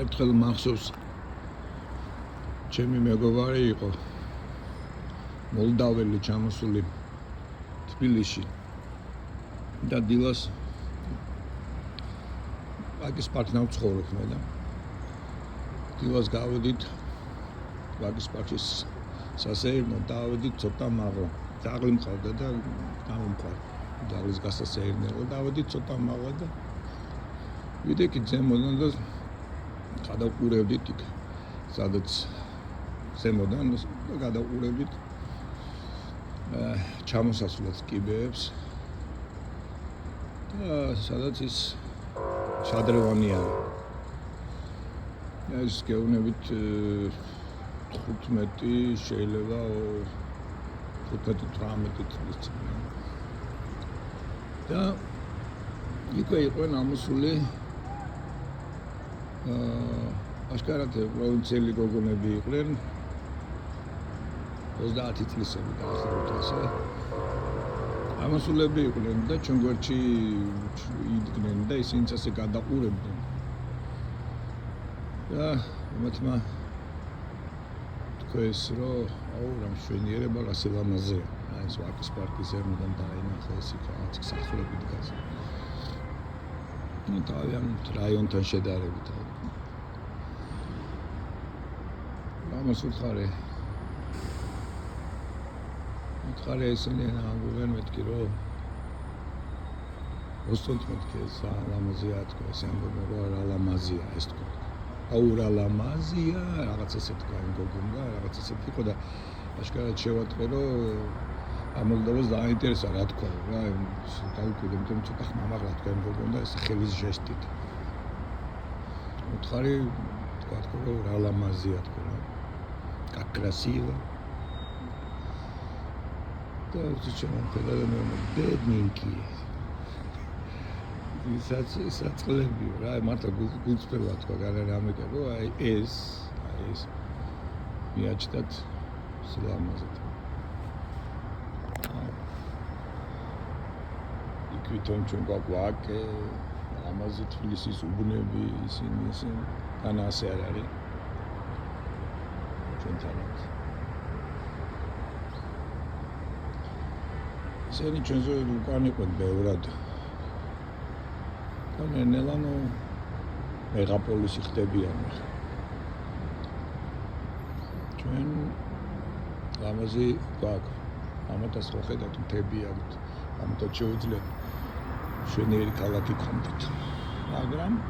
ერთხელ მახსოვს ჩემი მეგობარი იყო მოლდაველი ჩამოსული თბილისში და დილას ვაკის პარკში ვცხოვრობ მე და დილას გავედით ვაკის პარკის სასეირნო დავედით ცოტა მაღლა ძაღლი მყავდა და გამომყარ ძაღლის გასასეირნელო დავედით ცოტა მაღლა და ვიდექით ზემოდან და გადავყურებდით იქ სადაც ზემოდან გადავყურებდით ჩამოსასვლელს კიბეებს და სადაც ის შადრევანი არის ეს გეუბნებით 15 შეიძლება 15-18 წლის წინ და იქვე იყვნენ ამოსული აშკარად პროვინციელი გოგონები იყვნენ 30 წლისები დაახლოებით ასე ამოსულები იყვნენ და ჩვენ გვერდში იდგნენ და ისინიც ასე გადაყურებდნენ და მათმა თქვეს რომ აუ რა მშვენიერება რა სილამაზეა ეს ვაკის პარკის ზემოდან დაინახე ეს იქ რაღაც სახლები დგას ну თავიანთ რაიონთან შედარებით ამას უთხარი ესენი ამბობენ მეთქი რომ ოსტონთ მეთქი ეს ლამაზია თქო ეს ამბობენ რომ რა ლამაზია ეს თქო აუ რა ლამაზია რაღაც ესე თქვა იმ გოგონმა რაღაც ესე იყო და აშკარად შევატყე რომ ამ მოლდოვას დაინტერესა რა თქვა რა დავუკვირდი იმიტომ ცოტა ხმამაღლა თქვა იმ გოგონმა ეს ხელის ჟესტით უთხარი თქვა რომ რა ლამაზია თქო რა как красиво да зачем он педалами бедненький საწყლები რა მართლა გულწრფელად თქვა გარამეკა რომ აი ეს მიაჩნდათ სილამაზეთ იქვითონ ჩვენ გვაქვს ამაზე თბილისის უბნები ისინი თან ასე არ არის ჩვენთანაც ისინი ჩვენზე უკან იყვნენ ბევრად და ნელანო მეგაპოლისი ხდებიან ჩვენ ამაზე გვაქვს ამათაც ხო ხედავთ მთები აქვთ ამიტომ შეუძლია შვენიერი ქალაქი გქონდეთ მაგრამ